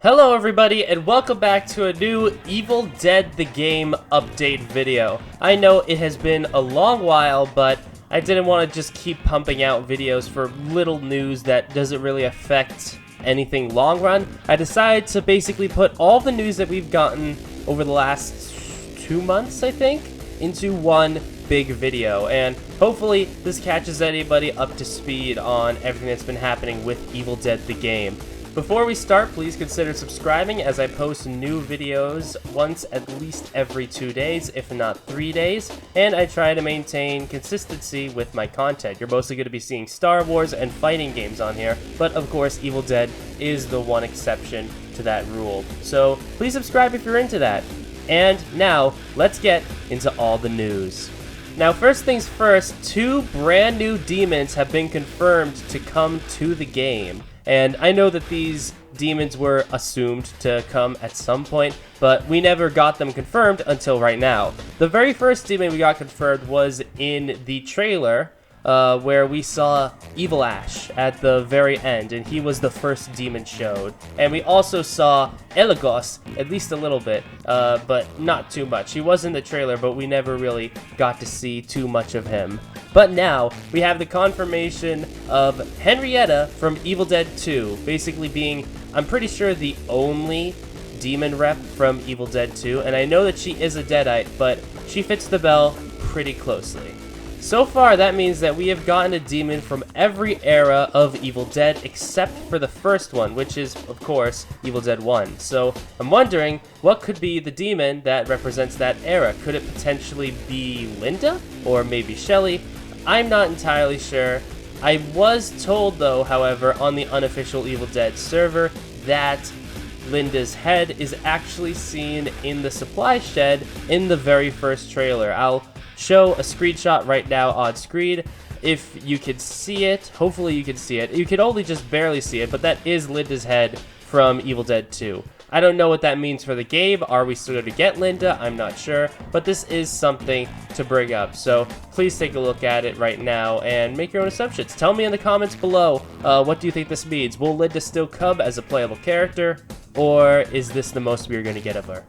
Hello everybody and welcome back to a new Evil Dead the Game update video. I know it has been a long while, but I didn't want to just keep pumping out videos for little news that doesn't really affect anything long run. I decided to basically put all the news that we've gotten over the last 2 months, I think, into one big video, and hopefully this catches anybody up to speed on everything that's been happening with Evil Dead the Game. Before we start, please consider subscribing as I post new videos once at least every 2 days, if not 3 days, and I try to maintain consistency with my content. You're mostly going to be seeing Star Wars and fighting games on here, but of course Evil Dead is the one exception to that rule. So please subscribe if you're into that. And now, let's get into all the news. Now, first things first, 2 brand new demons have been confirmed to come to the game. And I know that these demons were assumed to come at some point, but we never got them confirmed until right now. The very first demon we got confirmed was in the trailer, where we saw Evil Ash at the very end, and he was the first demon showed. And we also saw Elagos, at least a little bit, but not too much. He was in the trailer, but we never really got to see too much of him. But now, we have the confirmation of Henrietta from Evil Dead 2, basically being, I'm pretty sure, the only demon rep from Evil Dead 2, and I know that she is a Deadite, but she fits the bill pretty closely. So far, that means that we have gotten a demon from every era of Evil Dead except for the first one, which is, of course, Evil Dead 1. So I'm wondering, what could be the demon that represents that era? Could it potentially be Linda? Or maybe Shelly? I'm not entirely sure. I was told, though, however, on the unofficial Evil Dead server, that Linda's head is actually seen in the supply shed in the very first trailer. I'll show a screenshot right now on screen if you can see it. Hopefully you can see it. You can only just barely see it, but that is Linda's head from Evil Dead 2. I don't know what that means for the game. Are we still going to get Linda? I'm not sure, but this is something to bring up. So please take a look at it right now and make your own assumptions. Tell me in the comments below, what do you think this means? Will Linda still come as a playable character, or is this the most we're going to get of her?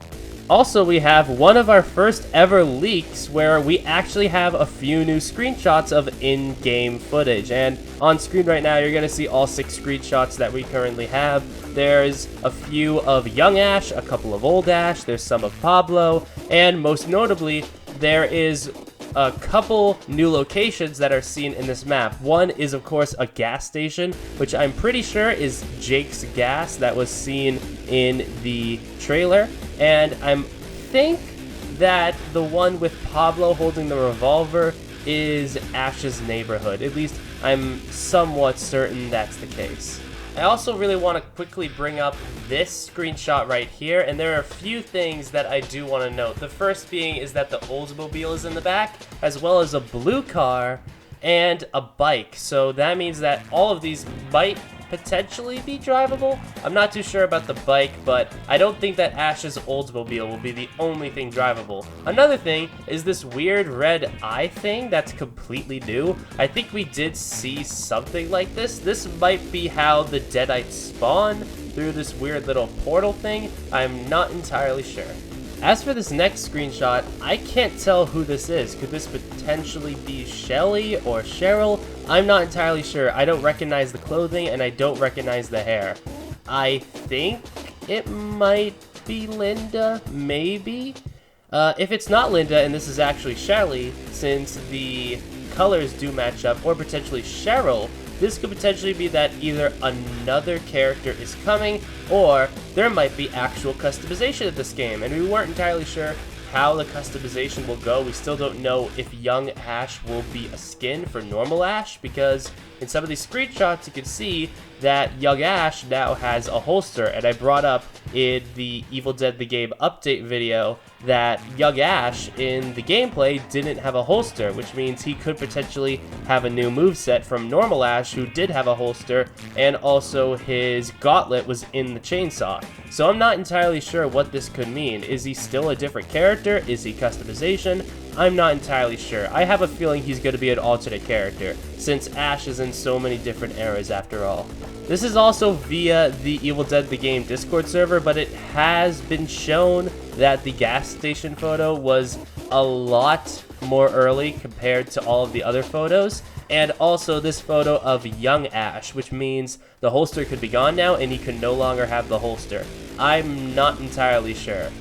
Also, we have one of our first ever leaks where we actually have a few new screenshots of in-game footage. And on screen right now, you're going to see all 6 screenshots that we currently have. There's a few of young Ash, a couple of old Ash, there's some of Pablo, and most notably, there is a couple new locations that are seen in this map. One is, of course, a gas station, which I'm pretty sure is Jake's gas that was seen in the trailer. And I think that the one with Pablo holding the revolver is Ash's neighborhood. At least I'm somewhat certain that's the case. I also really want to quickly bring up this screenshot right here, and there are a few things that I do want to note. The first being is that the Oldsmobile is in the back, as well as a blue car and a bike. So that means that all of these might potentially be drivable. I'm not too sure about the bike, but I don't think that Ash's Oldsmobile will be the only thing drivable. Another thing is this weird red eye thing that's completely new. I think we did see something like this. This might be how the Deadites spawn, through this weird little portal thing. I'm not entirely sure. As for this next screenshot, I can't tell who this is. Could this potentially be Shelly or Cheryl? I'm not entirely sure. I don't recognize the clothing and I don't recognize the hair. I think it might be Linda, maybe? If it's not Linda and this is actually Shelly, since the colors do match up, or potentially Cheryl, this could potentially be that either another character is coming, or there might be actual customization of this game, and we weren't entirely sure how the customization will go. We still don't know if young Ash will be a skin for normal Ash, because in some of these screenshots you can see that young Ash now has a holster, and I brought up in the Evil Dead the Game update video that young Ash in the gameplay didn't have a holster, which means he could potentially have a new moveset from normal Ash, who did have a holster, and also his gauntlet was in the chainsaw. So I'm not entirely sure what this could mean. Is he still a different character? Is he customization? I'm not entirely sure. I have a feeling he's going to be an alternate character, since Ash is in so many different eras after all. This is also via the Evil Dead the Game Discord server, but it has been shown that the gas station photo was a lot more early compared to all of the other photos, and also this photo of young Ash, which means the holster could be gone now and he could no longer have the holster. I'm not entirely sure.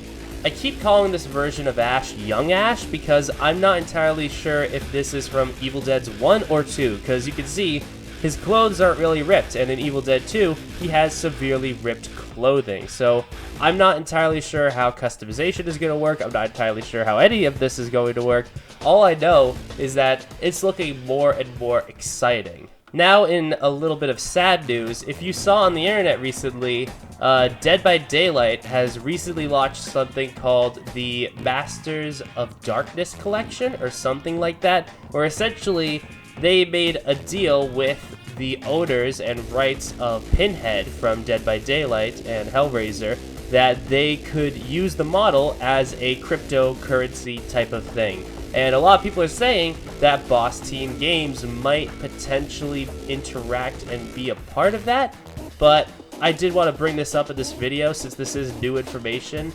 I keep calling this version of Ash Young Ash because I'm not entirely sure if this is from Evil Dead's 1 or 2, because you can see his clothes aren't really ripped, and in Evil Dead 2, he has severely ripped clothing. So I'm not entirely sure how customization is going to work. I'm not entirely sure how any of this is going to work. All I know is that it's looking more and more exciting. Now, in a little bit of sad news, if you saw on the internet recently, Dead by Daylight has recently launched something called the Masters of Darkness Collection, or something like that, where essentially they made a deal with the owners and rights of Pinhead from Dead by Daylight and Hellraiser that they could use the model as a cryptocurrency type of thing. And a lot of people are saying that Boss Team Games might potentially interact and be a part of that, but I did want to bring this up in this video since this is new information.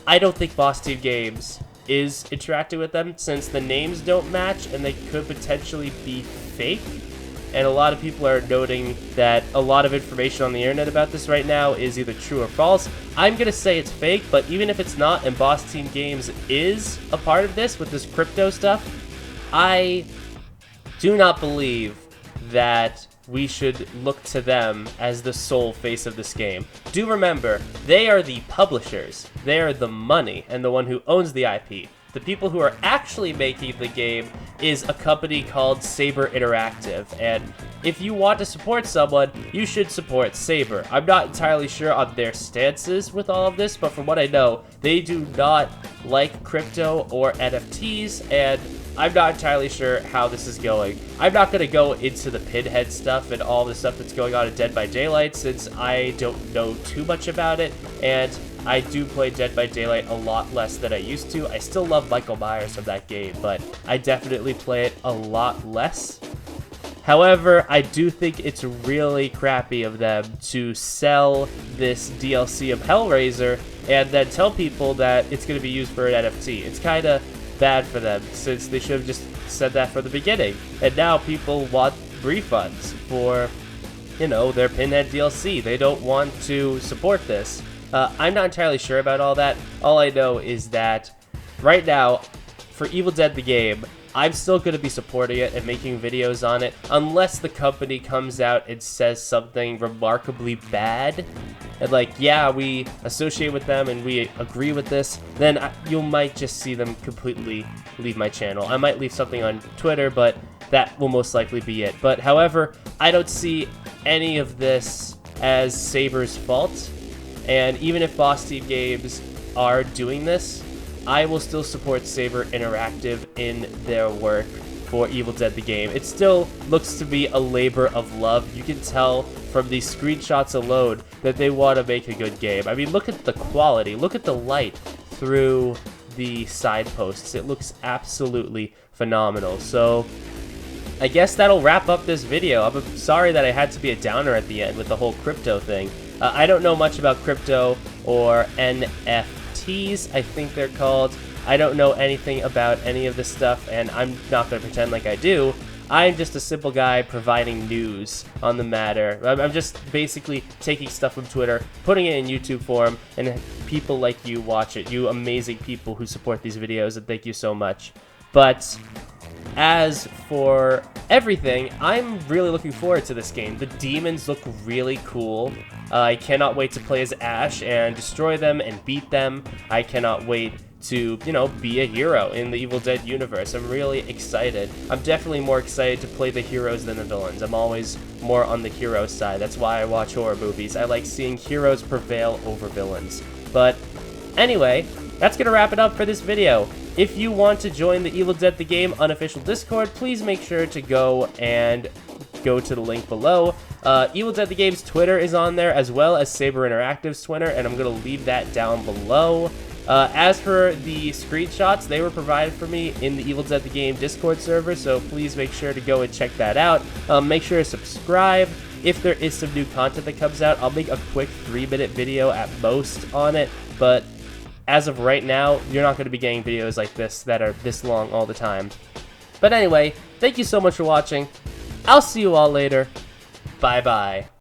I don't think Boss Team Games is interacting with them since the names don't match and they could potentially be fake. And a lot of people are noting that a lot of information on the internet about this right now is either true or false. I'm going to say it's fake, but even if it's not and Boss Team Games is a part of this with this crypto stuff, I do not believe that we should look to them as the sole face of this game. Do remember, they are the publishers, they are the money, and the one who owns the IP. The people who are actually making the game is a company called Saber Interactive, and if you want to support someone, you should support Saber. I'm not entirely sure on their stances with all of this, but from what I know, they do not like crypto or NFTs, and I'm not entirely sure how this is going. I'm not going to go into the Pinhead stuff and all the stuff that's going on in Dead by Daylight since I don't know too much about it, and I do play Dead by Daylight a lot less than I used to. I still love Michael Myers from that game, but I definitely play it a lot less. However, I do think it's really crappy of them to sell this DLC of Hellraiser and then tell people that it's going to be used for an NFT. It's kind of bad for them since they should have just said that from the beginning. And now people want refunds for, you know, their Pinhead DLC. They don't want to support this. I'm not entirely sure about all that. All I know is that right now, for Evil Dead the game, I'm still going to be supporting it and making videos on it unless the company comes out and says something remarkably bad. And like, yeah, we associate with them and we agree with this, then you might just see them completely leave my channel. I might leave something on Twitter, but that will most likely be it. But however, I don't see any of this as Saber's fault. And even if Boss Team Games are doing this, I will still support Saber Interactive in their work for Evil Dead the game. It still looks to be a labor of love. You can tell from these screenshots alone that they want to make a good game. I mean, look at the quality. Look at the light through the side posts. It looks absolutely phenomenal. So I guess that'll wrap up this video. I'm sorry that I had to be a downer at the end with the whole crypto thing. I don't know much about crypto or NFTs, I think they're called. I don't know anything about any of this stuff, and I'm not going to pretend like I do. I'm just a simple guy providing news on the matter. I'm just basically taking stuff from Twitter, putting it in YouTube form, and people like you watch it. You amazing people who support these videos, and thank you so much. But as for everything, I'm really looking forward to this game. The demons look really cool. I cannot wait to play as Ash and destroy them and beat them. I cannot wait to, you know, be a hero in the Evil Dead universe. I'm really excited. I'm definitely more excited to play the heroes than the villains. I'm always more on the hero side. That's why I watch horror movies. I like seeing heroes prevail over villains. But anyway, that's gonna wrap it up for this video. If you want to join the Evil Dead the Game unofficial Discord, please make sure to go to the link below. Evil Dead the Game's Twitter is on there, as well as Saber Interactive's Twitter, and I'm going to leave that down below. As for the screenshots, they were provided for me in the Evil Dead the Game Discord server, so please make sure to go and check that out. Make sure to subscribe. If there is some new content that comes out, I'll make a quick 3-minute video at most on it, but as of right now, you're not going to be getting videos like this that are this long all the time. But anyway, thank you so much for watching. I'll see you all later. Bye-bye.